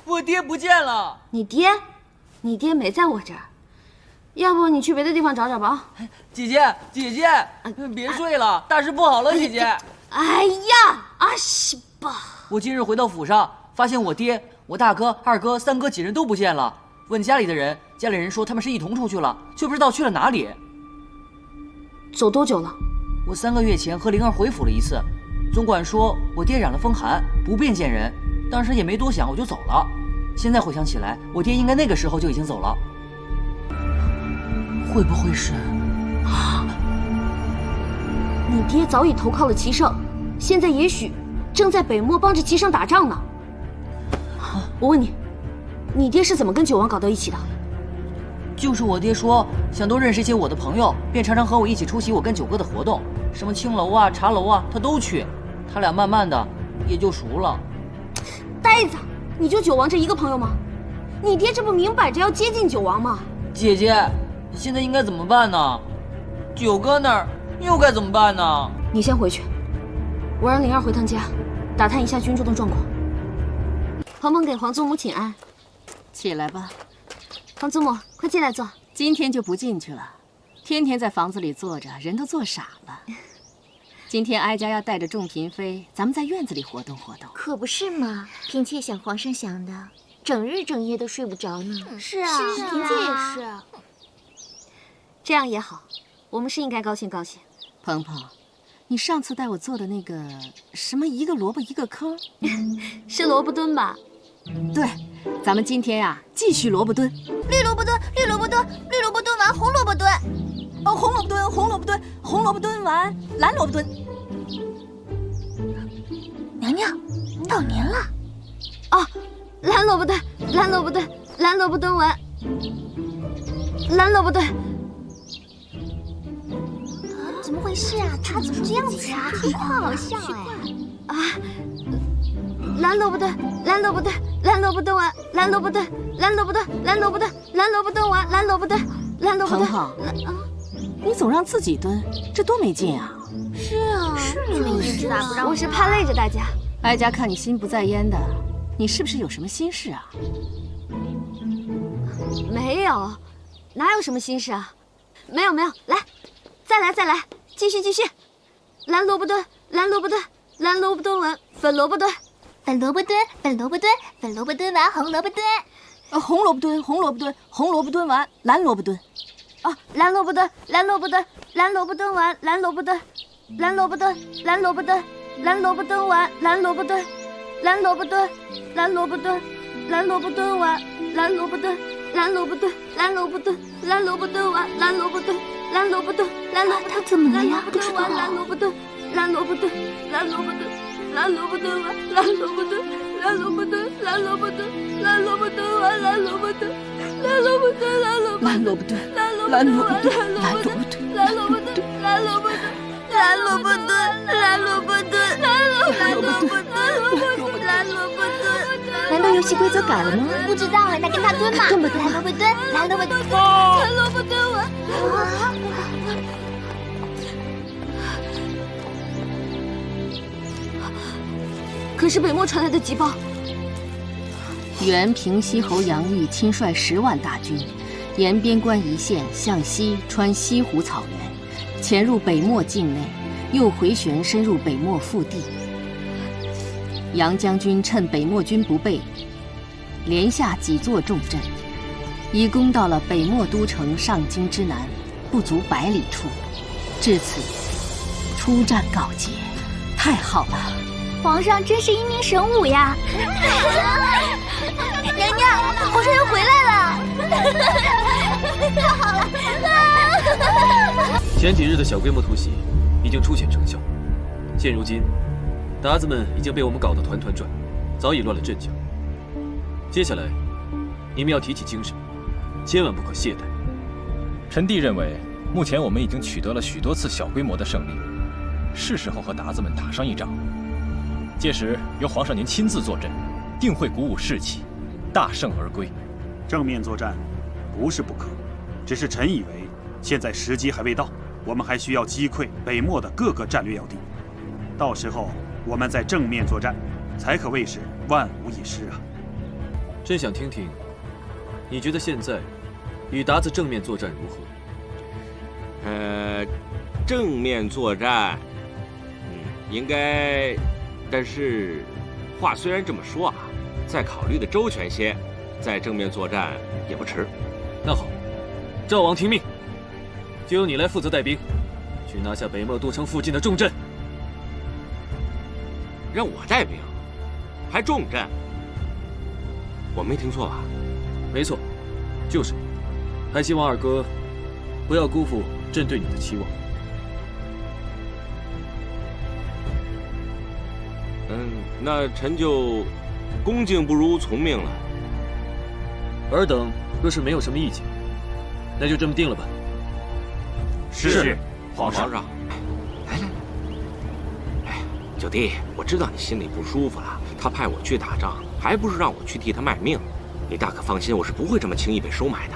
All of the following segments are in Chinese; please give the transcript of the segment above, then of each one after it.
我爹不见了。你爹？你爹没在我这儿，要不你去别的地方找找吧。姐姐，别睡了，大事不好了，姐姐。哎呀，阿西吧！我今日回到府上，发现我爹、我大哥、二哥、三哥几人都不见了。问家里的人，家里人说他们是一同出去了，却不知道去了哪里。走多久了？我3个月前和灵儿回府了一次，总管说我爹染了风寒，不便见人，当时也没多想，我就走了。现在回想起来，我爹应该那个时候就已经走了。会不会是？你爹早已投靠了齐胜，现在也许正在北漠帮着齐胜打仗呢。我问你，你爹是怎么跟九王搞到一起的？就是我爹说想多认识一些我的朋友，便常常和我一起出席我跟九哥的活动，什么青楼啊、茶楼啊，他都去。他俩慢慢的也就熟了。呆子，你就九王这一个朋友吗？你爹这不明摆着要接近九王吗？姐姐，现在应该怎么办呢？九哥那儿又该怎么办呢？你先回去，我让灵儿回趟家，打探一下军中的状况。鹏鹏给皇祖母请安。起来吧，皇祖母，快进来坐。今天就不进去了，天天在房子里坐着，人都坐傻了。今天哀家要带着众嫔妃，咱们在院子里活动活动。可不是嘛，嫔妾想皇上想的，整日整夜都睡不着呢。是啊，嫔妾也是。这样也好，我们是应该高兴高兴。鹏鹏，你上次带我做的那个什么一个萝卜一个坑，是萝卜墩吧？对，咱们今天呀继续萝卜墩。绿萝卜墩，绿萝卜墩，绿萝卜墩完红萝卜墩。红萝卜墩，红萝卜墩，红萝卜墩完蓝萝卜墩。娘娘，到年了。啊，蓝萝卜墩，蓝萝卜墩，蓝萝卜墩完蓝萝卜墩。怎么回事啊？他怎么这样子呀？很好笑哎。啊，蓝萝卜墩，蓝萝卜墩，蓝萝卜墩完蓝萝卜墩，蓝萝卜墩，蓝萝卜墩，蓝萝卜墩完蓝萝卜墩，蓝萝卜墩。鹏鹏，你总让自己蹲，这多没劲啊！是啊，是没意思啊，不让我是怕累着大家。哀家看你心不在焉的，你是不是有什么心事啊？没有，哪有什么心事啊？没有，来，再来，继续。蓝萝卜墩，蓝萝卜墩，蓝萝卜墩完粉萝卜墩，粉萝卜墩，粉萝卜墩，粉萝卜墩完红萝卜墩。红萝卜墩，红萝卜墩，红萝卜墩完蓝萝卜墩。啊，蓝萝卜墩，蓝萝卜墩，蓝萝卜墩完蓝萝卜墩，蓝萝卜墩，蓝萝卜墩，蓝萝卜墩完蓝萝卜墩，蓝萝卜墩，蓝萝卜墩，蓝萝卜墩完蓝萝卜墩，蓝萝卜墩，蓝萝卜墩，蓝萝卜墩完蓝萝卜墩，蓝萝卜墩，蓝萝卜墩，他怎么了呀？不知道。蓝萝卜墩，蓝萝卜墩，蓝萝卜墩，蓝萝卜墩完蓝萝卜墩，蓝萝卜墩，蓝萝卜墩，蓝萝卜墩完蓝萝卜墩，蓝萝卜墩，蓝萝卜墩，蓝萝卜墩，蓝萝卜墩，蓝萝卜墩，蓝萝卜墩，蓝萝卜墩，蓝萝卜墩，蓝萝卜墩，蓝萝卜墩，蓝萝卜墩。难道游戏规则改了吗？不知道哎，那跟他蹲嘛。蹲吧，蓝萝卜墩，蓝萝卜墩，蓝萝卜墩完。可是北漠传来的急报，原平西侯杨毅亲率10万大军，沿边关一线向西穿西湖草原，潜入北漠境内，又回旋深入北漠腹地。杨将军趁北漠军不备，连下几座重镇，已攻到了北漠都城上京之南，不足100里处。至此，出战告捷，太好了！皇上真是英明神武呀！娘娘，皇上又回来了！太好了！前几日的小规模突袭已经初显成效，现如今，鞑子们已经被我们搞得团团转，早已乱了阵脚。接下来，你们要提起精神，千万不可懈怠。臣弟认为，目前我们已经取得了许多次小规模的胜利，是时候和鞑子们打上一仗。届时由皇上您亲自坐镇，定会鼓舞士气，大胜而归。正面作战不是不可，只是臣以为现在时机还未到，我们还需要击溃北漠的各个战略要地，到时候我们再正面作战，才可谓是万无一失啊。朕想听听，你觉得现在与鞑子正面作战如何？正面作战，应该，但是，话虽然这么说啊，再考虑的周全些，再正面作战也不迟。那好，赵王听命，就由你来负责带兵，去拿下北漠都城附近的重镇。让我带兵，还重镇？我没听错吧？没错，就是你。还希望二哥不要辜负朕对你的期望。那臣就恭敬不如从命了。尔等若是没有什么意见，那就这么定了吧。是，皇上。来，九弟，我知道你心里不舒服了。他派我去打仗，还不是让我去替他卖命？你大可放心，我是不会这么轻易被收买的。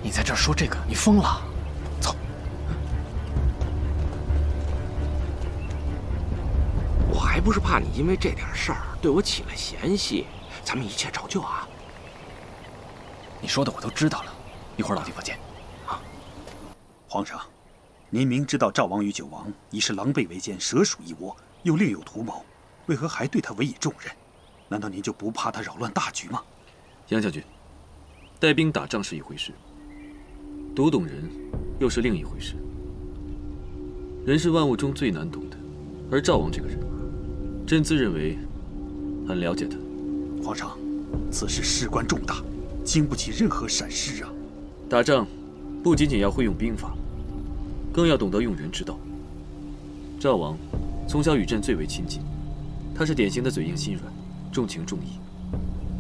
你在这儿说这个，你疯了？走。我还不是怕你因为这点事儿对我起了嫌隙，咱们一切照旧啊。你说的我都知道了，一会儿老地方见。皇上，您明知道赵王与九王已是狼狈为奸，蛇鼠一窝，又另有图谋，为何还对他委以重任？难道您就不怕他扰乱大局吗？杨将军，带兵打仗是一回事，读懂人又是另一回事。人是万物中最难懂的，而赵王这个人，朕自认为很了解他。皇上，此事事关重大，经不起任何闪失啊！打仗不仅仅要会用兵法，更要懂得用人之道。赵王从小与朕最为亲近，他是典型的嘴硬心软，重情重义。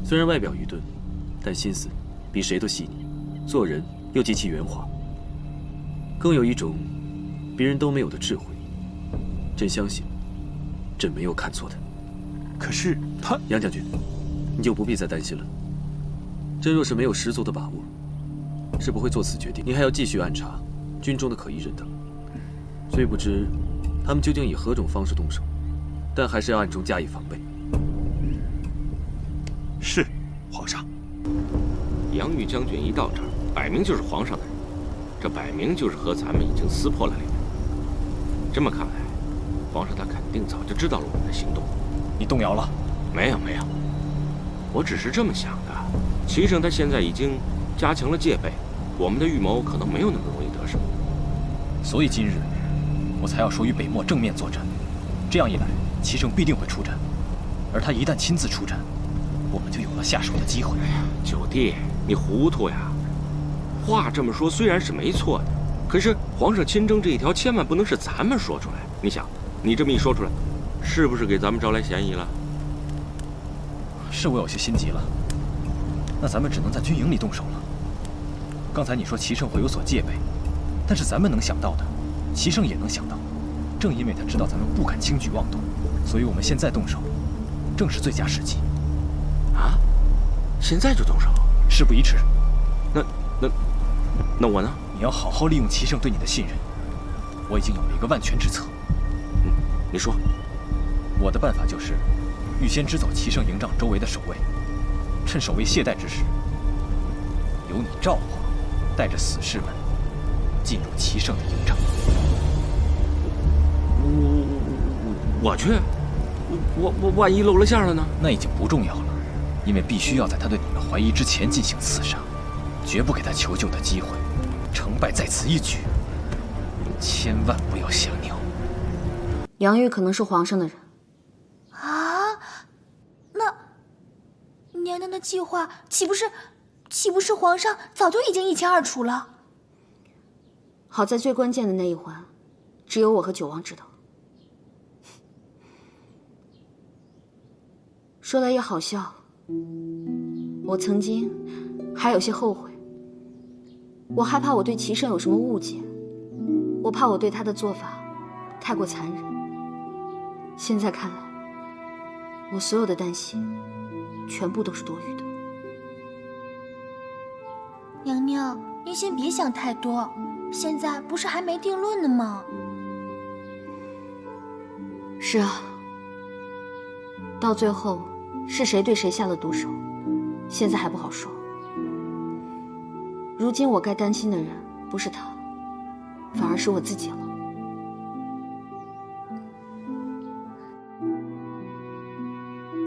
虽然外表愚钝，但心思比谁都细腻，做人又极其圆滑，更有一种别人都没有的智慧。朕相信，朕没有看错他。可是他，杨将军，你就不必再担心了。朕若是没有十足的把握，是不会做此决定。你还要继续暗查军中的可疑人等，虽不知他们究竟以何种方式动手，但还是要暗中加以防备。是，皇上。杨玉将军一到这儿，摆明就是皇上的人，这摆明就是和咱们已经撕破了脸。这么看来，皇上他肯定早就知道了我们的行动。你动摇了？没有，我只是这么想的。齐胜他现在已经加强了戒备，我们的预谋可能没有那么容易得手。所以今日我才要说与北漠正面作战，这样一来，齐胜必定会出战，而他一旦亲自出战，我们就有了下手的机会。哎呀，九弟，你糊涂呀！话这么说虽然是没错的，可是皇上亲征这一条千万不能是咱们说出来。你想，你这么一说出来，是不是给咱们招来嫌疑了？是我有些心急了，那咱们只能在军营里动手了。刚才你说齐胜会有所戒备，但是咱们能想到的，齐胜也能想到。正因为他知道咱们不敢轻举妄动，所以我们现在动手，正是最佳时机。啊？现在就动手？事不宜迟。那我呢？你要好好利用齐胜对你的信任。我已经有了一个万全之策。你说。我的办法就是，预先支走齐胜营帐周围的守卫，趁守卫懈怠之时，由你赵皇带着死士们进入齐胜的营帐。我去？我万一露了馅了呢？那已经不重要了，因为必须要在他对你们怀疑之前进行刺杀，绝不给他求救的机会。成败在此一举，千万不要想尿。杨玉可能是皇上的人啊？那娘娘的计划岂不是皇上早就已经一清二楚了？好在最关键的那一环，只有我和九王知道。说来也好笑，我曾经还有些后悔。我害怕我对齐胜有什么误解，我怕我对他的做法太过残忍。现在看来，我所有的担心全部都是多余的。娘娘，您先别想太多，现在不是还没定论呢吗？是啊，到最后是谁对谁下了毒手，现在还不好说。如今我该担心的人不是他，反而是我自己了。